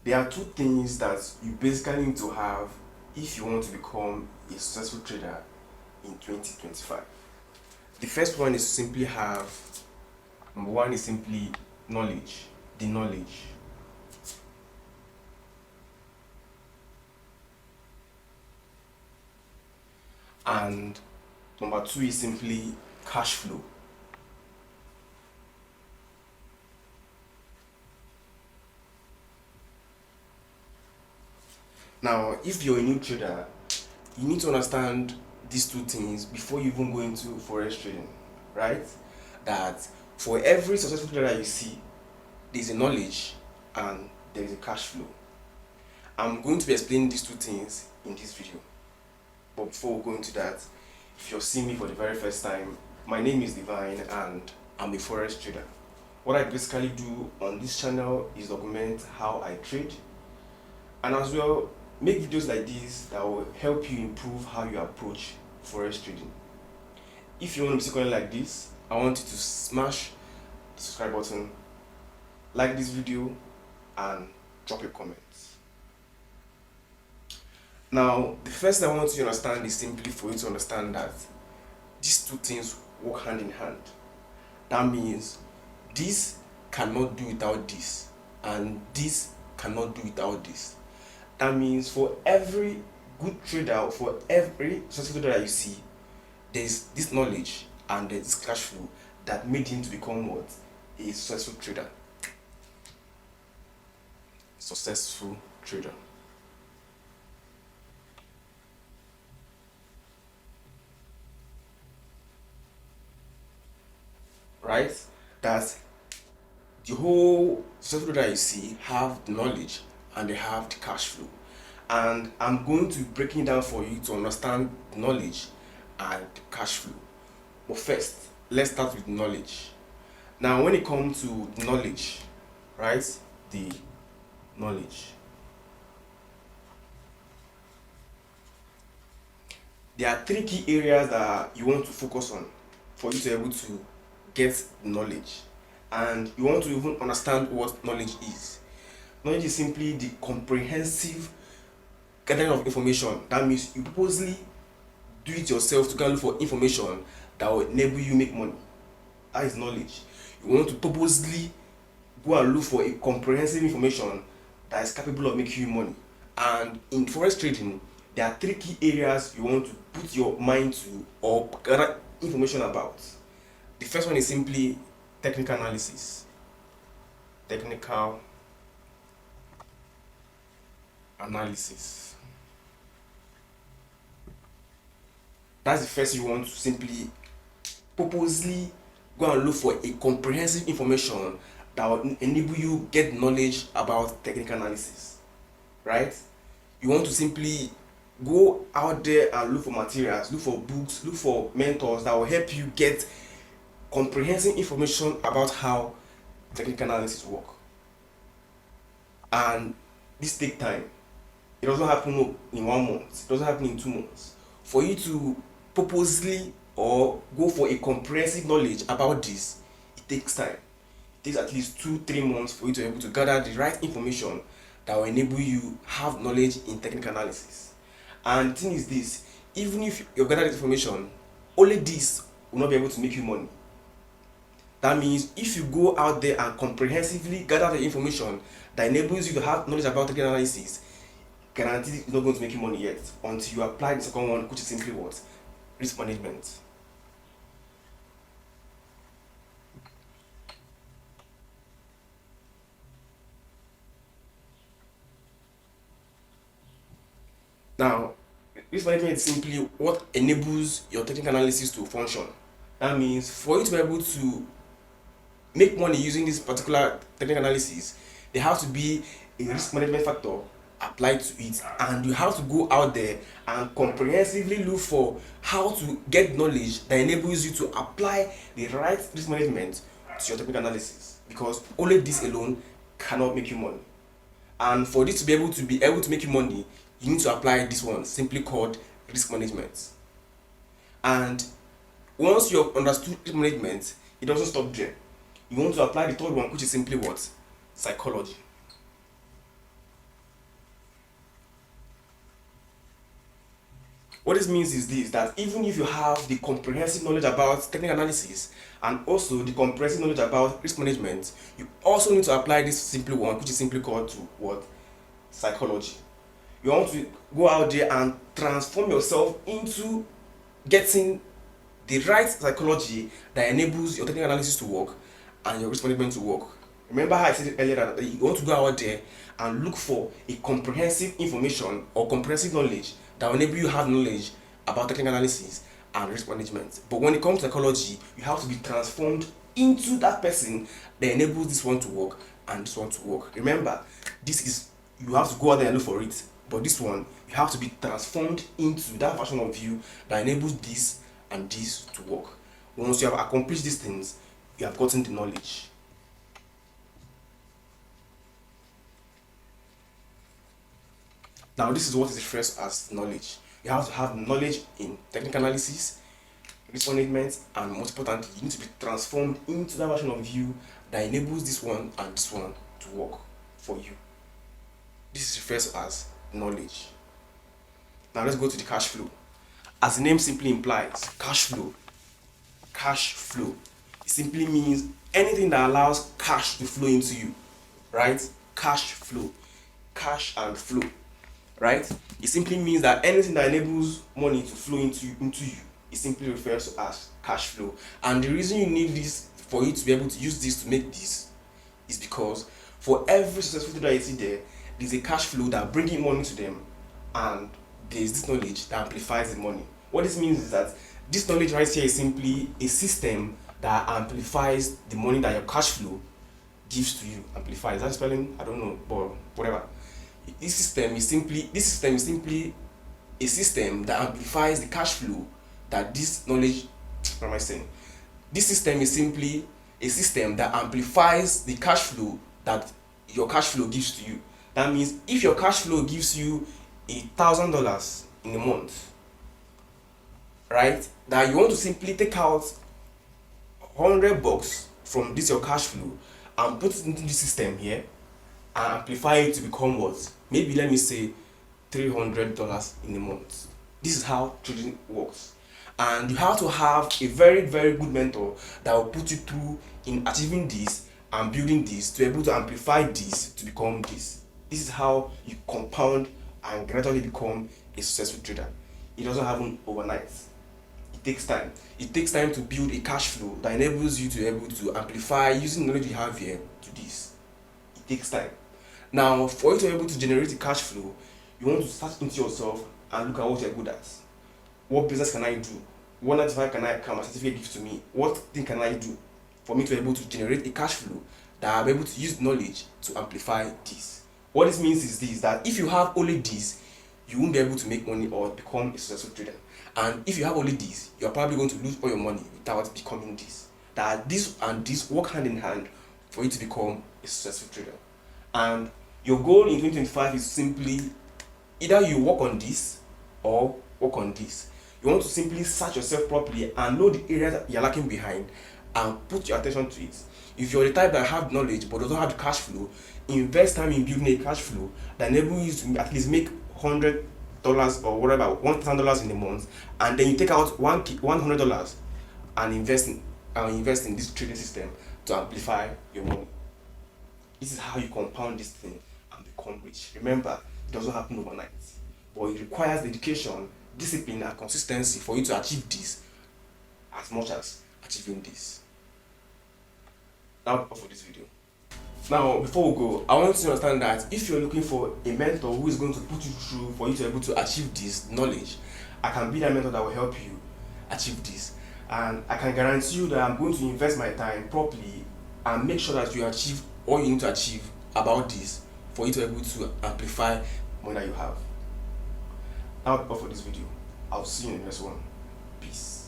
There are two things that you basically need to have if you want to become a successful trader in 2025. The first one is to simply have, number one is simply knowledge, the knowledge. And number two is simply cash flow. Now, if you're a new trader, you need to understand these two things before you even go into forex trading, right? That for every successful trader you see, there's a knowledge and there is a cash flow. I'm going to be explaining these two things in this video. But before we go into that, if you're seeing me for the very first time, my name is Divine and I'm a forex trader. What I basically do on this channel is document how I trade and as well make videos like this that will help you improve how you approach forex trading. If you want to see content like this, I want you to smash the subscribe button, like this video and drop your comments. Now, the first thing I want you to understand is simply for you to understand that these two things work hand in hand. That means this cannot do without this, and this cannot do without this. That means for every good trader, for every successful trader you see, there's this knowledge and there's this cash flow that made him to become what? A successful trader. Successful trader. Right? That the whole successful trader you see have the knowledge and they have the cash flow. And I'm going to be breaking it down for you to understand the knowledge and the cash flow. But first, let's start with knowledge. Now, when it comes to knowledge, right? The knowledge. There are three key areas that you want to focus on for you to be able to get knowledge. And you want to even understand what knowledge is. Knowledge is simply the comprehensive gathering of information. That means you purposely do it yourself to gather for information that will enable you make money. That is knowledge. You want to purposely go and look for a comprehensive information that is capable of making you money. And in forex trading, there are three key areas you want to put your mind to or gather information about. The first one is simply technical analysis. Technical analysis. That's the first you want to simply purposely go and look for a comprehensive information that will enable you get knowledge about technical analysis, right? You want to simply go out there and look for materials, look for books, look for mentors that will help you get comprehensive information about how technical analysis work. And this takes time. It doesn't happen in 1 month. It doesn't happen in 2 months. For you to purposely or go for a comprehensive knowledge about this, it takes time. It takes at least 2-3 months for you to be able to gather the right information that will enable you have knowledge in technical analysis. And the thing is this, even if you gather this information, only this will not be able to make you money. That means if you go out there and comprehensively gather the information that enables you to have knowledge about technical analysis, guaranteed it's not going to make you money yet until you apply the second one, which is simply what? Risk management. Now, risk management is simply what enables your technical analysis to function. That means for you to be able to make money using this particular technical analysis, there has to be a risk management factor applied to it, and you have to go out there and comprehensively look for how to get knowledge that enables you to apply the right risk management to your technical analysis, because only this alone cannot make you money. And for this to be able to make you money, you need to apply this one simply called risk management. And once you have understood risk management, it doesn't stop there. You want to apply the third one, which is simply what? Psychology. What this means is this, that even if you have the comprehensive knowledge about technical analysis and also the comprehensive knowledge about risk management, you also need to apply this simple one, which is simply called to what? Psychology. You want to go out there and transform yourself into getting the right psychology that enables your technical analysis to work and your risk management to work. Remember how I said earlier that you want to go out there and look for a comprehensive information or comprehensive knowledge that will enable you to have knowledge about technical analysis and risk management. But when it comes to psychology, you have to be transformed into that person that enables this one to work and this one to work. Remember, this is, you have to go out there and look for it. But this one, you have to be transformed into that version of you that enables this and this to work. Once you have accomplished these things, you have gotten the knowledge. Now, this is what is referred to as knowledge. You have to have knowledge in technical analysis, risk management, and most importantly, you need to be transformed into that version of you that enables this one and this one to work for you. This is referred to as knowledge. Now, let's go to the cash flow. As the name simply implies, cash flow. Cash flow. It simply means anything that allows cash to flow into you, right? Cash flow. Cash and flow. Right? It simply means that anything that enables money to flow into you, it simply refers to as cash flow. And the reason you need this, for you to be able to use this to make this, is because for every successful trader you see there, there's a cash flow that brings in money to them, and there's this knowledge that amplifies the money. What this means is that this knowledge right here is simply a system that amplifies the money that your cash flow gives to you. Amplifies. Is that spelling? I don't know, but whatever. This system is simply a system that amplifies the cash flow that this knowledge. What am I saying? This system is simply a system that amplifies the cash flow that your cash flow gives to you. That means if your cash flow gives you $1,000 in a month, right? That you want to simply take out $100 from this your cash flow and put it into the system here and amplify it to become what? Maybe let me say $300 in a month. This is how trading works. And you have to have a very, very good mentor that will put you through in achieving this and building this to be able to amplify this to become this. This is how you compound and gradually become a successful trader. It doesn't happen overnight. It takes time. It takes time to build a cash flow that enables you to be able to amplify using the knowledge you have here to this. It takes time. Now, for you to be able to generate a cash flow, you want to start into yourself and look at what you're good at. What business can I do? What 95 can my certificate give to me? What thing can I do for me to be able to generate a cash flow that I'll be able to use knowledge to amplify this? What this means is this, that if you have only this, you won't be able to make money or become a successful trader. And if you have only this, you're probably going to lose all your money without becoming this. That this and this work hand in hand for you to become a successful trader. And your goal in 2025 is simply either you work on this or work on this. You want to simply search yourself properly and know the areas that you're lacking behind and put your attention to it. If you're the type that have knowledge but doesn't have the cash flow, invest time in building a cash flow that enables you to at least make $100 or whatever, $1,000 in a month, and then you take out $100 and invest in this trading system to amplify your money. This is how you compound this thing and become rich. Remember, it doesn't happen overnight, but it requires dedication, discipline, and consistency for you to achieve this as much as achieving this. Now, for this video. Now, before we go, I want you to understand that if you're looking for a mentor who is going to put you through for you to be able to achieve this knowledge, I can be that mentor that will help you achieve this. And I can guarantee you that I'm going to invest my time properly and make sure that you achieve all you need to achieve about this for you to be able to amplify money that you have. Now, for this video, I'll see you in the next one. Peace.